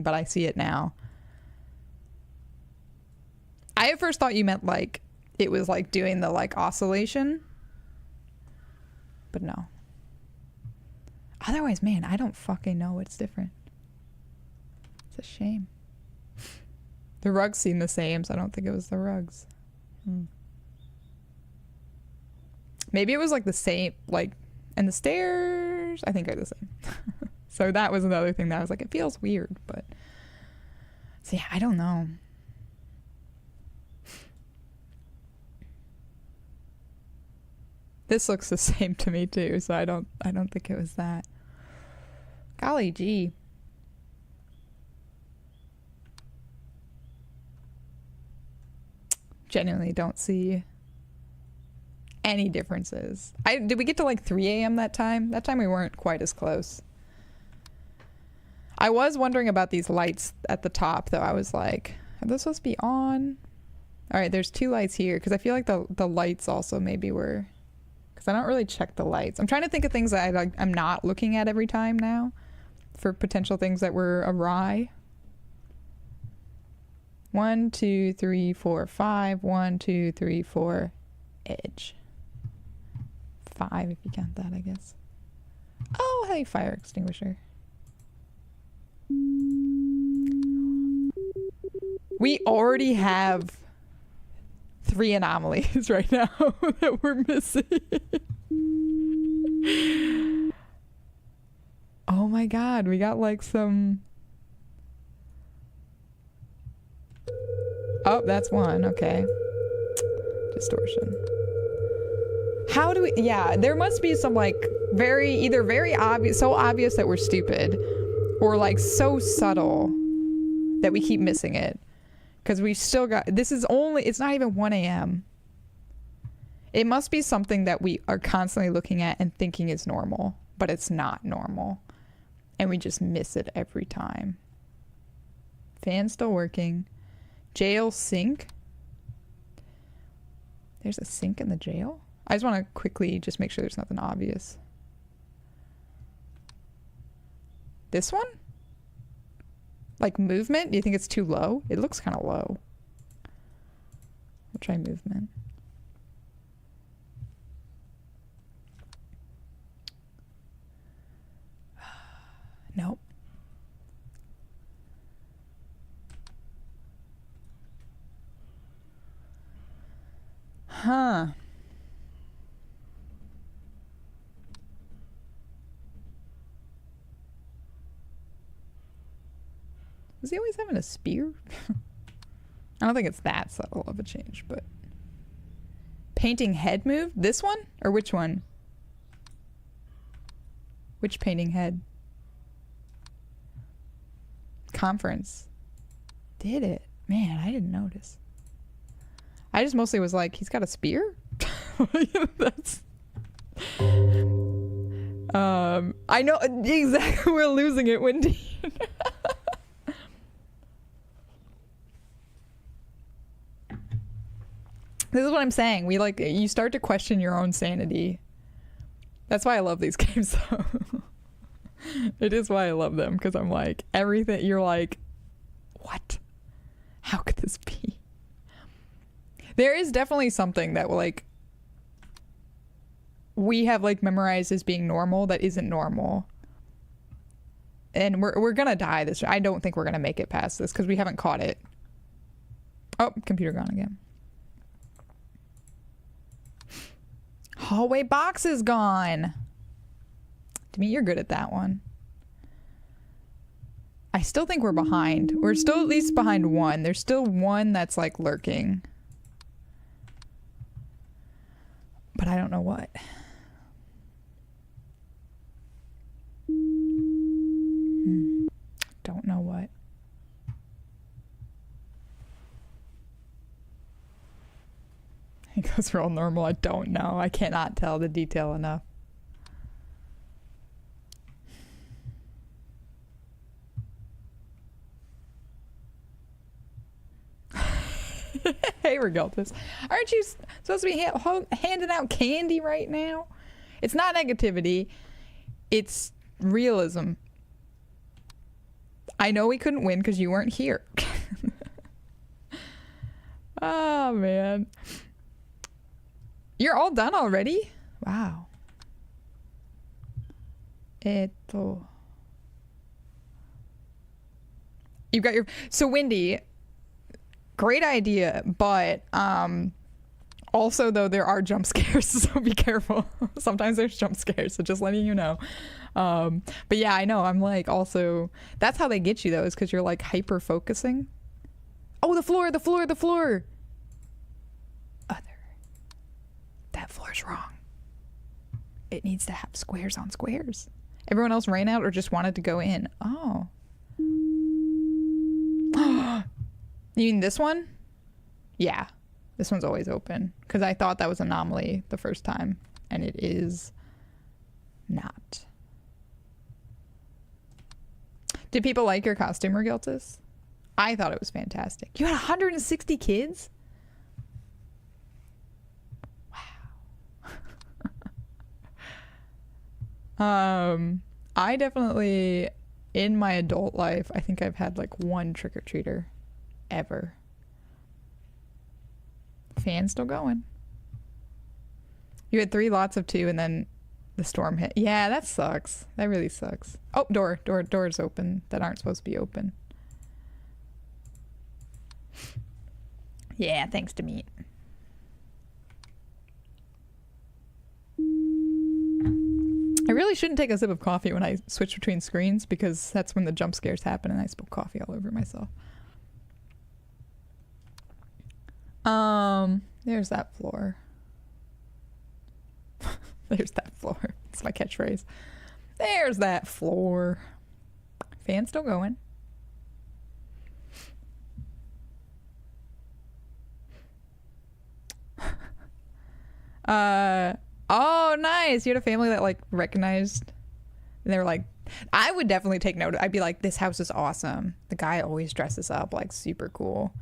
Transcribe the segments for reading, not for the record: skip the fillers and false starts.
but I see it now. I at first thought you meant like it was like doing the like oscillation, but no. Otherwise, man, I don't fucking know what's different. It's a shame. The rugs seem the same, so I don't think it was the rugs. Maybe it was like the same, like, and the stairs I think are the same. So that was another thing that I was like, it feels weird, but so yeah, I don't know. This looks the same to me too, so I don't think it was that. Golly gee. Genuinely don't see any differences. Did we get to like 3 a.m. that time? That time we weren't quite as close. I was wondering about these lights at the top though. I was like, are those supposed to be on? All right, there's 2 lights here because I feel like the lights also maybe were, because I don't really check the lights. I'm trying to think of things that I'm not looking at every time now for potential things that were awry. 1, 2, 3, 4, 5. 1, 2, 3, 4. Edge. 5 if you count that, I guess. Oh, hey, fire extinguisher. We already have 3 anomalies right now that we're missing. Oh my god, we got like some... Oh, that's 1, okay. Distortion. How do we... Yeah, there must be some like either very obvious, so obvious that we're stupid, or like so subtle that we keep missing it. Because we've still got... This is only... It's not even 1 a.m. It must be something that we are constantly looking at and thinking is normal, but it's not normal. And we just miss it every time. Fan still working. Jail sink. There's a sink in the jail? I just want to quickly just make sure there's nothing obvious. This one? Like movement? Do you think it's too low? It looks kind of low. We'll try movement. Nope. Huh. Was he always having a spear? I don't think it's that subtle of a change, but... Painting head move? This one? Or which one? Which painting head? Conference. Did it? Man, I didn't notice. I just mostly was like, he's got a spear? That's... I know exactly. We're losing it, Wendy. This is what I'm saying. We like, you start to question your own sanity. That's why I love these games though. It is why I love them, because I'm like, everything, you're like, what? How could this be? There is definitely something that like we have like memorized as being normal that isn't normal. And we're gonna die this. I don't think we're gonna make it past this because we haven't caught it. Oh, computer gone again. Hallway box is gone. To me, you're good at that one. I still think we're behind. We're still at least behind 1. There's still 1 that's like lurking. But I don't know what. Don't know what. I think those are all normal. I don't know. I cannot tell the detail enough. Hey, Regaltus. Aren't you supposed to be handing out candy right now? It's not negativity. It's realism. I know we couldn't win because you weren't here. Oh, man. You're all done already? Wow. Eto. You've got your... So, Wendy, great idea, but also, though, there are jump scares, so be careful. Sometimes there's jump scares, so just letting you know. But yeah, I know. I'm like, also... That's how they get you, though, is because you're, like, hyper-focusing. Oh, the floor, the floor, the floor! Other. That floor's wrong. It needs to have squares on squares. Everyone else ran out or just wanted to go in. Oh. You mean this one? Yeah. This one's always open. Because I thought that was anomaly the first time. And it is not. Did people like your costume, Regiltus? I thought it was fantastic. You had 160 kids? Wow. I definitely, in my adult life, I think I've had like one trick-or-treater ever. Fan's still going. You had 3 lots of 2 and then the storm hit. Yeah, that sucks. That really sucks. Oh, doors open that aren't supposed to be open. Yeah, thanks to meat. I really shouldn't take a sip of coffee when I switch between screens because that's when the jump scares happen and I spill coffee all over myself. There's that floor. There's that floor. It's my catchphrase. There's that floor. Fan's still going. Oh, nice. You had a family that like recognized, and they were like, I would definitely take note. I'd be like, this house is awesome. The guy always dresses up like super cool.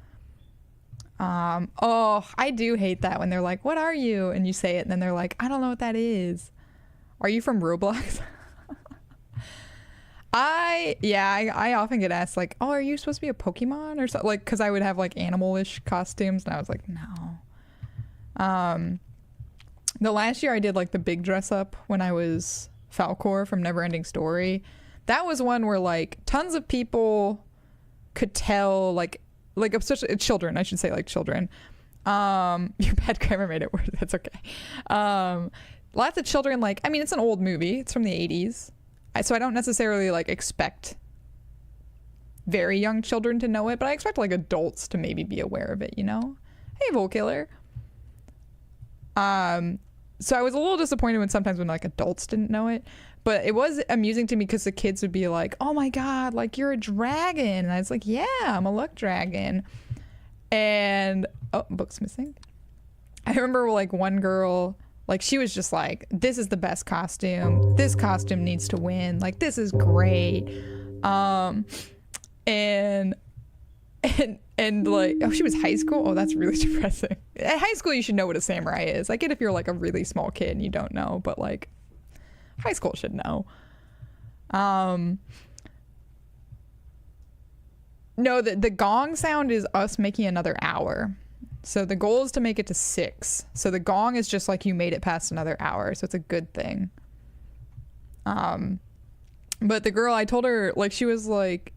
Oh, I do hate that when they're like, what are you? And you say it and then they're like, I don't know what that is. Are you from Roblox? I often get asked like, oh, are you supposed to be a Pokemon or something? Like, cause I would have like animal-ish costumes and I was like, no. The last year I did like the big dress up when I was Falcor from Neverending Story. That was one where like tons of people could tell like especially children, I should say like children. Your bad grammar made it worse. That's okay. Lots of children like, I mean, it's an old movie. It's from the 80s. So I don't necessarily like expect very young children to know it, but I expect like adults to maybe be aware of it, you know? Hey, Vol Killer. So I was a little disappointed when sometimes when like adults didn't know it, but it was amusing to me because the kids would be like, oh my God, like you're a dragon. And I was like, yeah, I'm a luck dragon. And, oh, book's missing. I remember like one girl, like she was just like, this is the best costume. This costume needs to win. Like, this is great. And like, oh, she was high school. Oh, that's really depressing. At high school, you should know what a samurai is. I get if you're like a really small kid and you don't know, but like high school should know. No, the gong sound is us making another hour. So the goal is to make it to 6. So the gong is just like you made it past another hour. So it's a good thing. But the girl, I told her, like, she was like,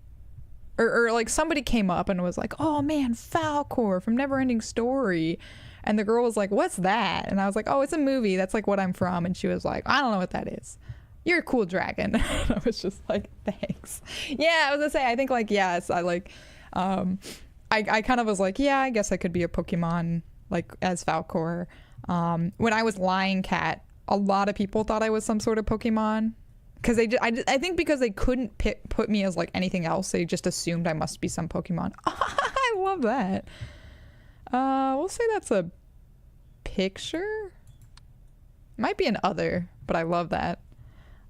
or like somebody came up and was like, oh man, Falcor from Neverending Story. And the girl was like, what's that? And I was like, oh, it's a movie. That's like what I'm from. And she was like, I don't know what that is. You're a cool dragon. And I was just like, thanks. Yeah, I was gonna say, I think like, yes, I like, I kind of was like, yeah, I guess I could be a Pokemon like as Falcor. When I was Lion Cat, a lot of people thought I was some sort of Pokemon. Because I think because they couldn't put me as like anything else, they just assumed I must be some Pokemon. I love that. We'll say that's a picture. Might be an other, but I love that.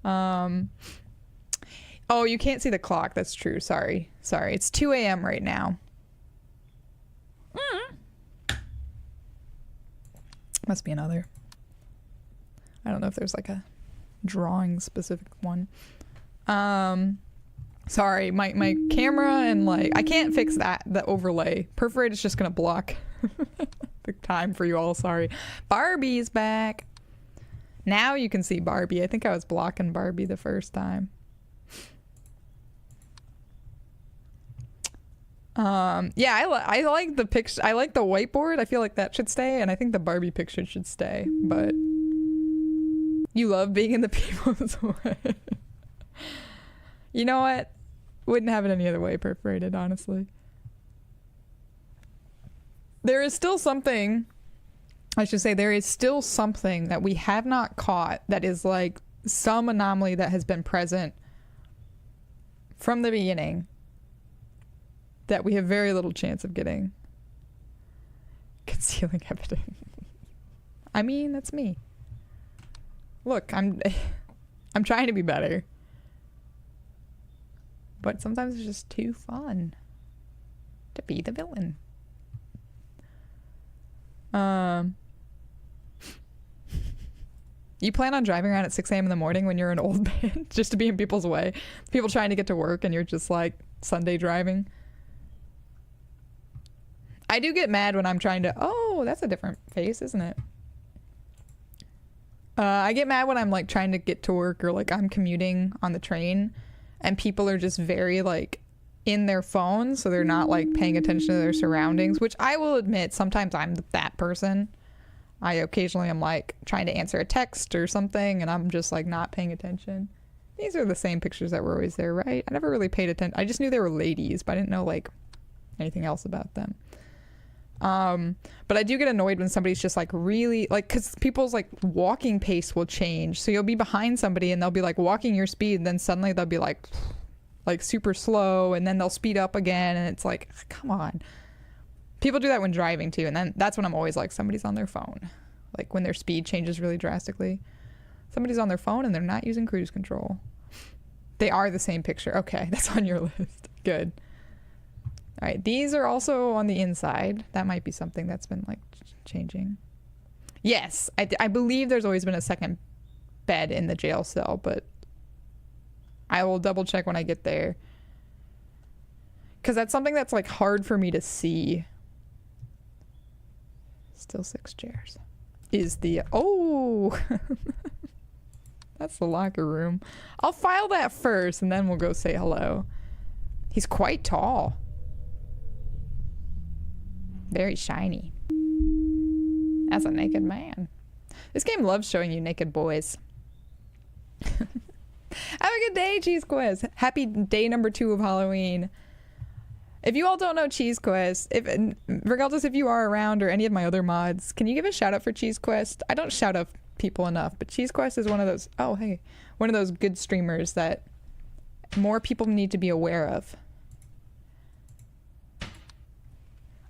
Oh, you can't see the clock. That's true. Sorry. It's 2 a.m. right now. Must be another. I don't know if there's like a drawing specific one. Sorry, my camera and like, I can't fix that, the overlay. Perforate is just gonna block the time for you all, sorry. Barbie's back. Now you can see Barbie. I think I was blocking Barbie the first time. Yeah, I like the picture. I like the whiteboard. I feel like that should stay, and I think the Barbie picture should stay, but you love being in the people's way. You know what? Wouldn't have it any other way, Perforated, honestly. There is still something, I should say, there is still something that we have not caught that is like some anomaly that has been present from the beginning that we have very little chance of getting. Concealing evidence. I mean, that's me. Look, I'm trying to be better. But sometimes it's just too fun to be the villain. You plan on driving around at 6 a.m. in the morning when you're an old man just to be in people's way? People trying to get to work and you're just like Sunday driving? I do get mad when I'm trying to... Oh, that's a different face, isn't it? I get mad when I'm like trying to get to work or like I'm commuting on the train and people are just very like in their phones, so they're not like paying attention to their surroundings, which I will admit sometimes I'm that person. I occasionally am like trying to answer a text or something and I'm just like not paying attention. These are the same pictures that were always there, right? I never really paid attention. I just knew they were ladies, but I didn't know like anything else about them. But I do get annoyed when somebody's just like really like, cause people's like walking pace will change. So you'll be behind somebody and they'll be like walking your speed and then suddenly they'll be like super slow and then they'll speed up again. And it's like, come on. People do that when driving too. And then that's when I'm always like, somebody's on their phone. Like when their speed changes really drastically. Somebody's on their phone and they're not using cruise control. They are the same picture. Okay, that's on your list. Good. All right, these are also on the inside. That might be something that's been like changing. Yes, I believe there's always been a second bed in the jail cell, but I will double check when I get there. Because that's something that's like hard for me to see. Still 6 chairs. Is the... Oh! That's the locker room. I'll file that first and then we'll go say hello. He's quite tall. Very shiny. As a naked man. This game loves showing you naked boys. Have a good day, Cheese Quest. Happy day number 2 of Halloween. If you all don't know Cheese Quest, regardless if you are around or any of my other mods, can you give a shout out for Cheese Quest? I don't shout out people enough, but Cheese Quest is one of those, oh hey, one of those good streamers that more people need to be aware of.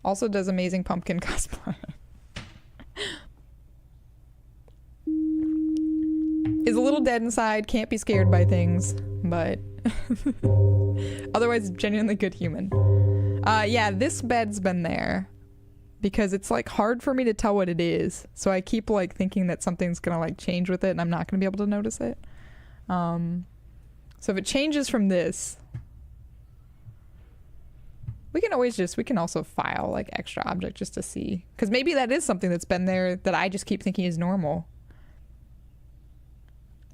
Also does amazing pumpkin cosplay. Is a little dead inside, can't be scared by things, but otherwise genuinely good human. Yeah, this bed's been there because it's like hard for me to tell what it is. So I keep like thinking that something's gonna like change with it and I'm not gonna be able to notice it. So if it changes from this, we can also file like extra object just to see. Because maybe that is something that's been there that I just keep thinking is normal.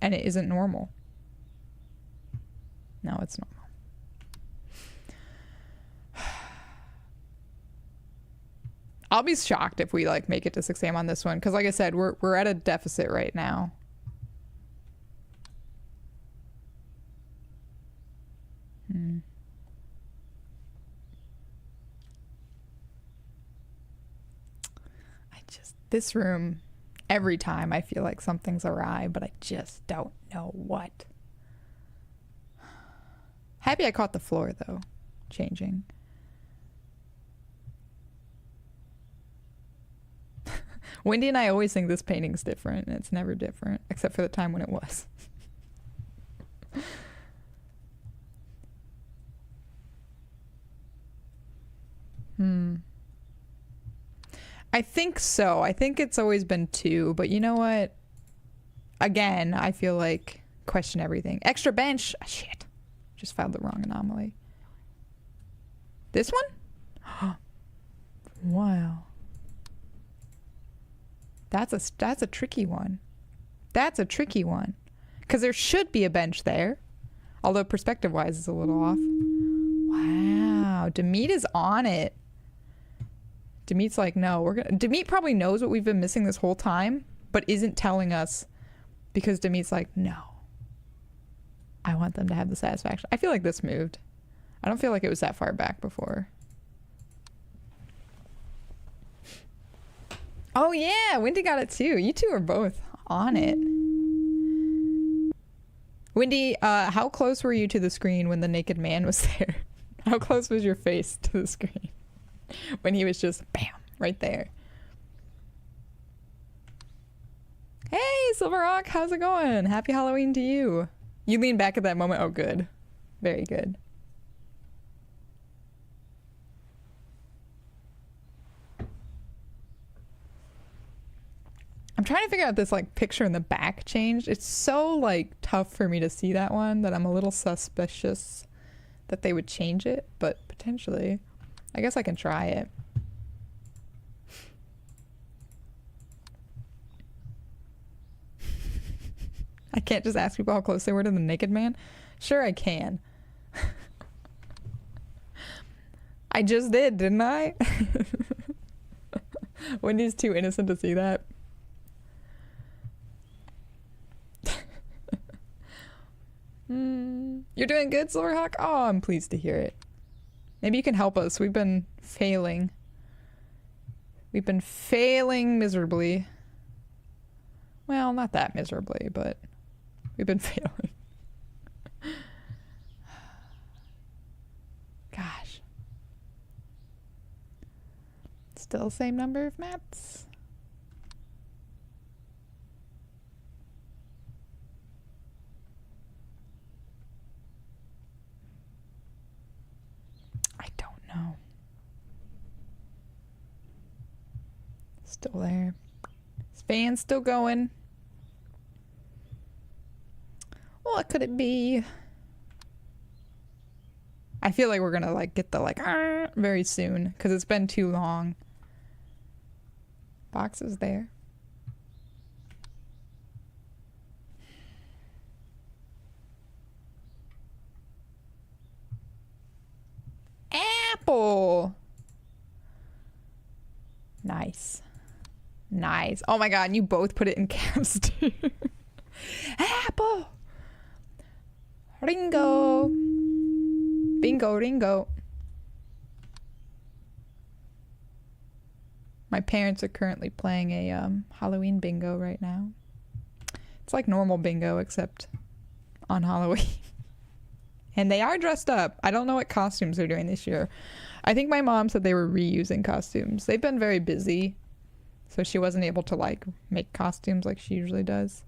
And it isn't normal. No, it's normal. I'll be shocked if we like make it to 6 a.m. on this one. Because like I said, we're at a deficit right now. This room, every time I feel like something's awry, but I just don't know what. Happy I caught the floor though, changing. Wendy and I always think this painting's different, and it's never different, except for the time when it was. I think so. I think it's always been 2, but you know what? Again, I feel like question everything. Extra bench. Shit. Just filed the wrong anomaly. This one? Wow. That's a tricky one. That's a tricky one. Because there should be a bench there. Although perspective-wise it's a little off. Wow. Demeet is on it. Demeet's like, no, Demeet probably knows what we've been missing this whole time, but isn't telling us because Demeet's like, no. I want them to have the satisfaction. I feel like this moved. I don't feel like it was that far back before. Oh yeah, Wendy got it too. You two are both on it. Wendy, how close were you to the screen when the naked man was there? How close was your face to the screen? When he was just, bam, right there. Hey, Silver Rock, how's it going? Happy Halloween to you. You leaned back at that moment. Oh, good. Very good. I'm trying to figure out this like picture in the back changed. It's so like tough for me to see that one that I'm a little suspicious that they would change it, but potentially. I guess I can try it. I can't just ask people how close they were to the naked man. Sure I can. I just did, didn't I? Wendy's too innocent to see that. You're doing good, Silverhawk? Oh, I'm pleased to hear it. Maybe you can help us. We've been failing. We've been failing miserably. Well, not that miserably, but we've been failing. Gosh. Still same number of mats. I don't know. Still there. This fan's still going. What could it be? I feel like we're gonna like get the like very soon because it's been too long. Box is there. Apple. Nice. Nice. Oh my god, you both put it in caps too. Apple. Ringo. Bingo, Ringo. My parents are currently playing a Halloween bingo right now. It's like normal bingo except on Halloween. And they are dressed up. I don't know what costumes they're doing this year. I think my mom said they were reusing costumes. They've been very busy, so she wasn't able to like make costumes like she usually does.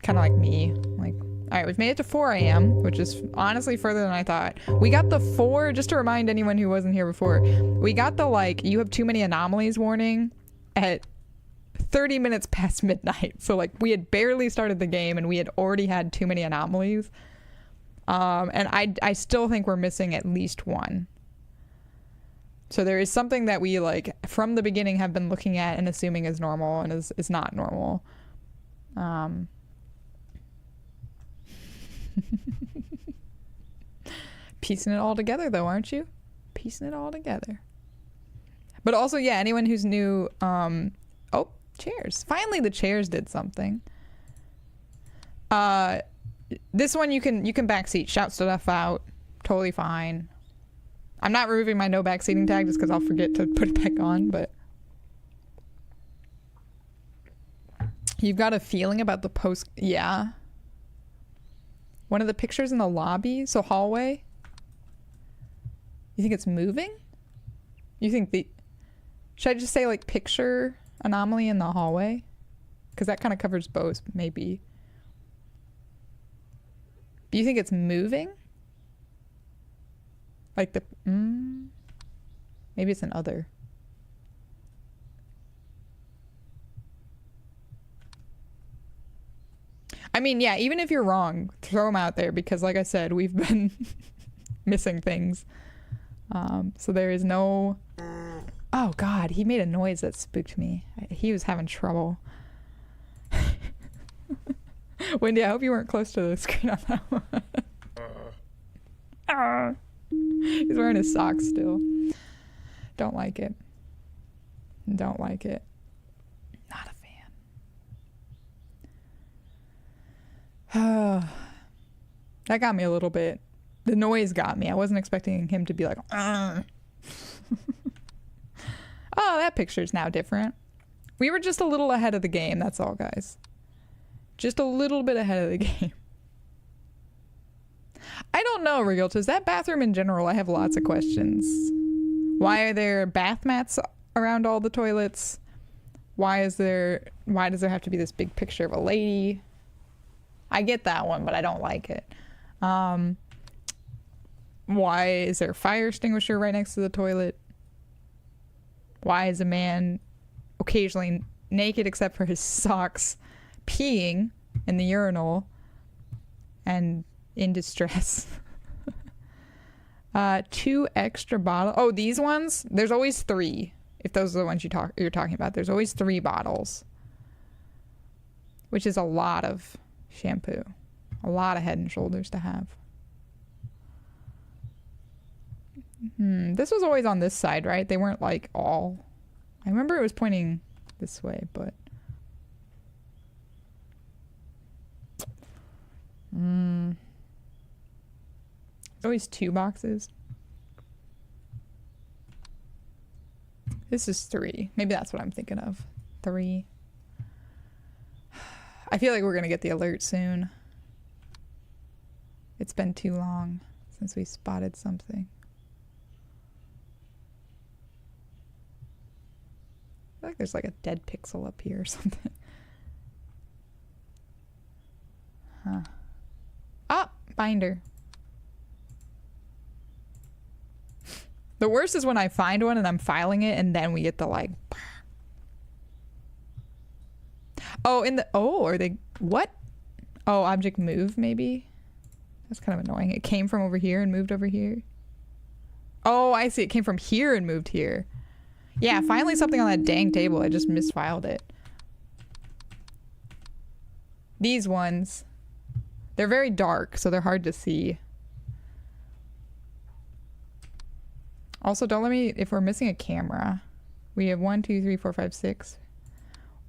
Kind of like me. Like, all right, we've made it to 4 a.m., which is honestly further than I thought. We got the 4, just to remind anyone who wasn't here before, we got the like, you have too many anomalies warning at 30 minutes past midnight. So like we had barely started the game and we had already had too many anomalies. And I still think we're missing at least one. So there is something that we like from the beginning have been looking at and assuming is normal and is not normal. Piecing it all together though, aren't you? Piecing it all together. But also, yeah, anyone who's new, oh, chairs. Finally the chairs did something. This one you can backseat, shout stuff out, totally fine. I'm not removing my no backseating tag just because I'll forget to put it back on, but you've got a feeling about the post. Yeah. One of the pictures in the lobby, so hallway. You think it's moving? You think the... Should I just say like picture anomaly in the hallway? Because that kind of covers both, maybe. Do you think it's moving? Like the... Maybe it's an other. I mean, yeah, even if you're wrong, throw them out there because, like I said, we've been missing things. So there is no... Oh, God, he made a noise that spooked me. He was having trouble. Wendy, I hope you weren't close to the screen on that one. He's wearing his socks still. Don't like it. Don't like it. Not a fan. That got me a little bit. The noise got me. I wasn't expecting him to be like, oh, that picture's now different. We were just a little ahead of the game. That's all, guys. Just a little bit ahead of the game. I don't know, Regaltas. That bathroom in general, I have lots of questions. Why are there bath mats around all the toilets? Why does there have to be this big picture of a lady? I get that one, but I don't like it. Why is there a fire extinguisher right next to the toilet? Why is a man occasionally naked except for his socks peeing in the urinal and in distress? 2 extra bottles. Oh, these ones? There's always 3. If those are the ones you're talking about. There's always 3 bottles. Which is a lot of shampoo. A lot of Head and Shoulders to have. This was always on this side, right? They weren't like all... I remember it was pointing this way, but... There's always 2 boxes. This is 3. Maybe that's what I'm thinking of. 3. I feel like we're gonna get the alert soon. It's been too long since we spotted something. I feel like there's like a dead pixel up here or something. Huh. Ah! Binder. The worst is when I find one and I'm filing it and then we get the like... Oh, are they... What? Oh, object move, maybe? That's kind of annoying. It came from over here and moved over here. Oh, I see. It came from here and moved here. Yeah, finally something on that dang table. I just misfiled it. These ones. They're very dark, so they're hard to see. Also, don't let me... If we're missing a camera. We have 1, 2, 3, 4, 5, 6.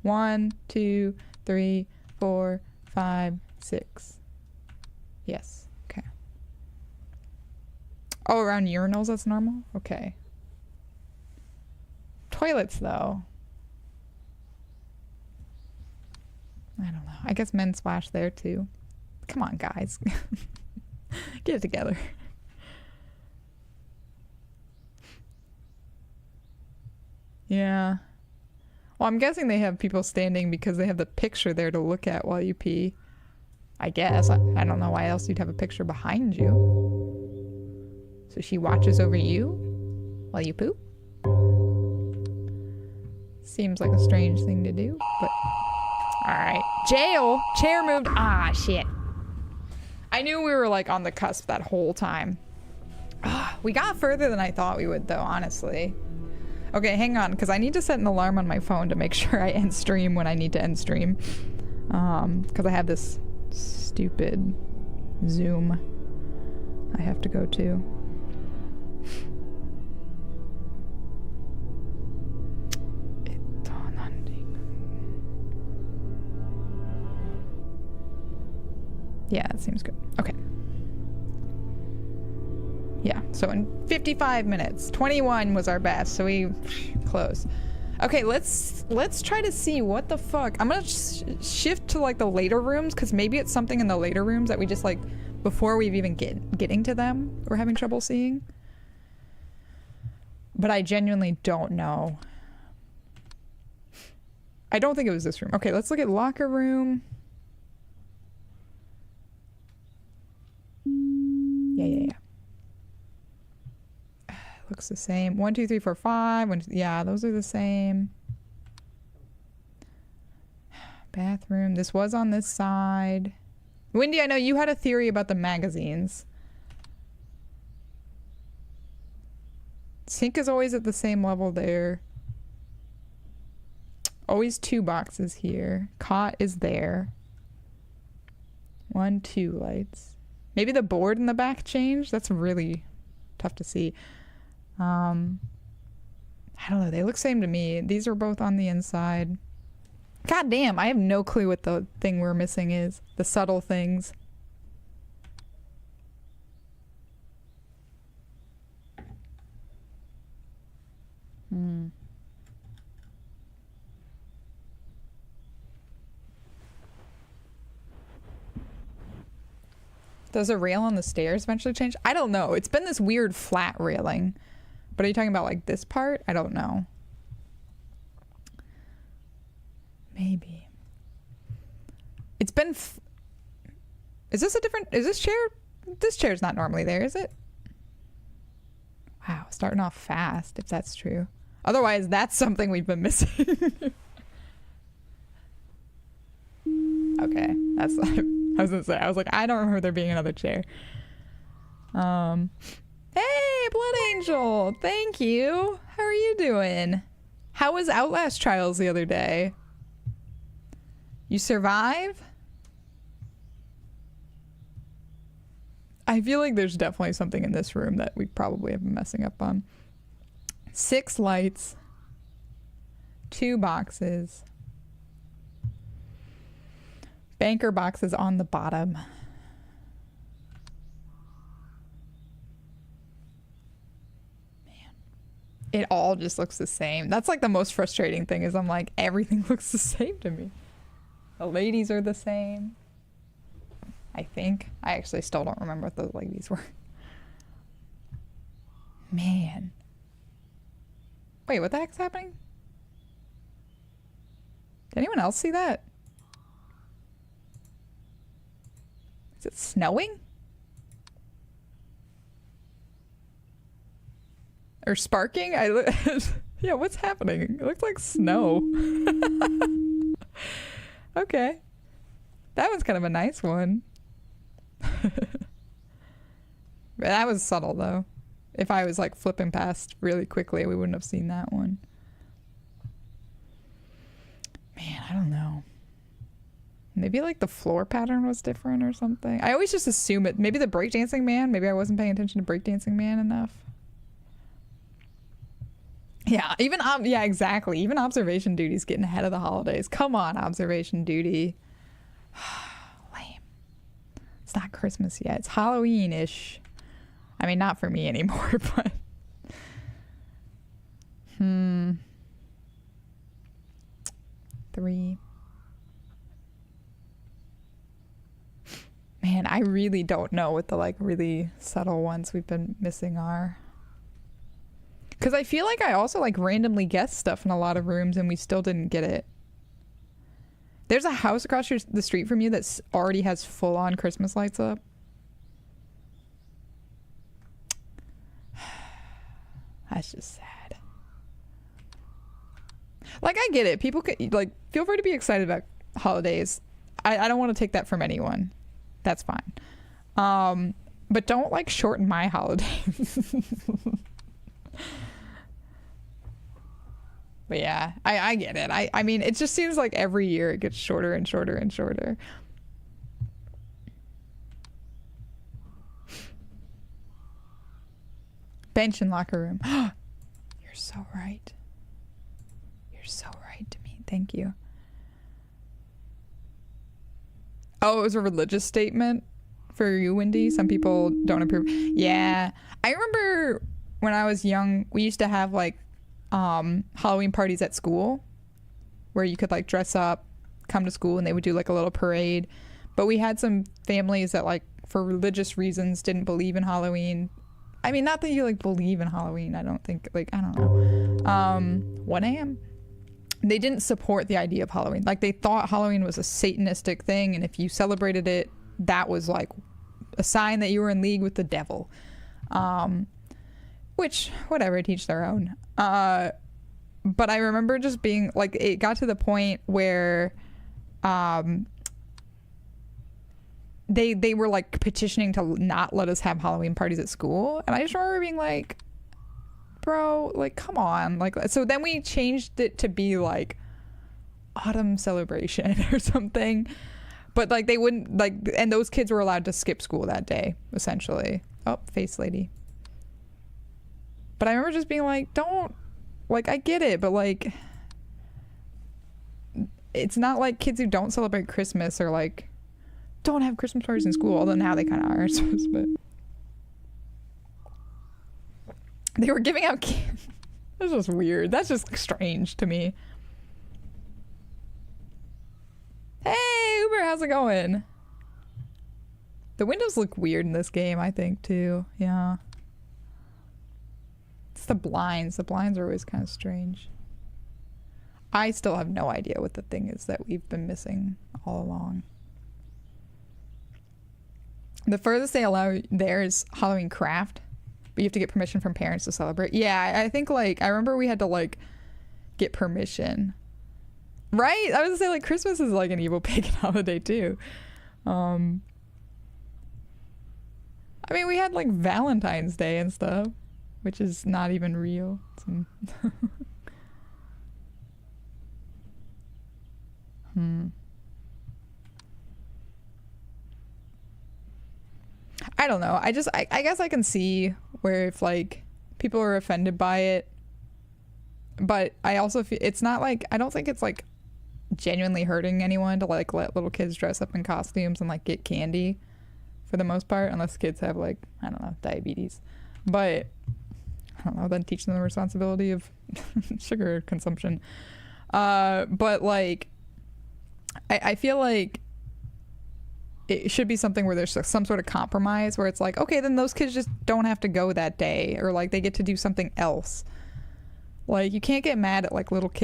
1, 2, 3, 4, 5, 6. Yes. Okay. Oh, around urinals, that's normal? Okay. Toilets, though. I don't know. I guess men splash there, too. Come on, guys. Get it together. Yeah. Well, I'm guessing they have people standing because they have the picture there to look at while you pee. I guess. I don't know why else you'd have a picture behind you. So she watches over you while you poop? Seems like a strange thing to do, but... Alright. Jail! Chair moved. Ah, shit. I knew we were, like, on the cusp that whole time. We got further than I thought we would, though, honestly. Okay, hang on, because I need to set an alarm on my phone to make sure I end stream when I need to end stream. Because I have this stupid Zoom I have to go to. Yeah, that seems good. Okay. Yeah, so in 55 minutes. 21 was our best, so we close. Okay, let's try to see what the fuck. I'm gonna shift to like the later rooms because maybe it's something in the later rooms that we just like before we've even getting to them we're having trouble seeing. But I genuinely don't know. I don't think it was this room. Okay, let's look at locker room. Yeah. Looks the same. 1, 2, 3, 4, 5. Yeah, those are the same. Bathroom. This was on this side. Wendy, I know you had a theory about the magazines. Sink is always at the same level there. Always 2 boxes here. Cot is there. 1, 2 lights. Maybe the board in the back changed? That's really tough to see. I don't know. They look same to me. These are both on the inside. God damn, I have no clue what the thing we're missing is. The subtle things. Does a rail on the stairs eventually change? I don't know. It's been this weird flat railing. But are you talking about like this part? I don't know. Maybe. It's been... Is this a different... Is this chair... This chair's not normally there, is it? Wow, starting off fast, if that's true. Otherwise, that's something we've been missing. Okay, that's... I was gonna say, I was like, I don't remember there being another chair. Hey, Blood Angel! Thank you! How are you doing? How was Outlast Trials the other day? You survive? I feel like there's definitely something in this room that we probably have been messing up on. 6 lights. 2 boxes. Banker boxes on the bottom. Man. It all just looks the same. That's like the most frustrating thing is I'm like, everything looks the same to me. The ladies are the same. I think. I actually still don't remember what the ladies were. Man. Wait, what the heck's happening? Did anyone else see that? Is it snowing? Or sparking? Yeah, what's happening? It looks like snow. Okay. That was kind of a nice one. That was subtle though. If I was like flipping past really quickly, we wouldn't have seen that one. Man, I don't know. Maybe like the floor pattern was different or something. I always just assume it. Maybe the breakdancing man. Maybe I wasn't paying attention to breakdancing man enough. Yeah, yeah, exactly. Even observation duty's getting ahead of the holidays. Come on, observation duty. Lame. It's not Christmas yet. It's Halloween-ish. I mean, not for me anymore, but... 3. Man, I really don't know what the like really subtle ones we've been missing are. Because I feel like I also like randomly guessed stuff in a lot of rooms and we still didn't get it. There's a house across the street from you that already has full-on Christmas lights up. That's just sad. Like, I get it. People could, like, feel free to be excited about holidays. I don't want to take that from anyone. That's fine. But don't, like, shorten my holidays. But yeah, I get it. I mean, it just seems like every year it gets shorter and shorter and shorter. Bench and locker room. You're so right. You're so right to me. Thank you. Oh, it was a religious statement for you, Wendy. Some people don't approve. Yeah. I remember when I was young, we used to have like Halloween parties at school where you could like dress up, come to school, and they would do like a little parade. But we had some families that like for religious reasons didn't believe in Halloween. I mean, not that you like believe in Halloween. I don't think, like, I don't know. 1 a.m. They didn't support the idea of Halloween. Like, they thought Halloween was a Satanistic thing, and if you celebrated it, that was like a sign that you were in league with the devil. Which, whatever, teach their own. But I remember just being like, it got to the point where they were like petitioning to not let us have Halloween parties at school, and I just remember being like, bro, like, come on. Like, so then we changed it to be like autumn celebration or something, but like they wouldn't, like, and those kids were allowed to skip school that day essentially. Oh, face lady. But I remember just being like, don't, like, I get it, but like it's not like kids who don't celebrate Christmas are like, don't have Christmas parties in school, although now they kind of are, but they were giving out candy. That's just weird. That's just strange to me. Hey, Uber, how's it going? The windows look weird in this game, I think, too. Yeah. It's the blinds. The blinds are always kind of strange. I still have no idea what the thing is that we've been missing all along. The furthest they allow there is Halloween craft, but you have to get permission from parents to celebrate. Yeah, I think, like, I remember we had to, like, get permission. Right? I was gonna say, like, Christmas is like an evil pagan holiday, too. I mean, we had, like, Valentine's Day and stuff, which is not even real. I don't know. I guess I can see where if like people are offended by it, but I also feel it's not like, I don't think it's like genuinely hurting anyone to like let little kids dress up in costumes and like get candy for the most part, unless kids have like, I don't know, diabetes. But I don't know, then teach them the responsibility of sugar consumption. But like I feel like it should be something where there's some sort of compromise where it's like, okay, then those kids just don't have to go that day, or like they get to do something else. Like, you can't get mad at like little kids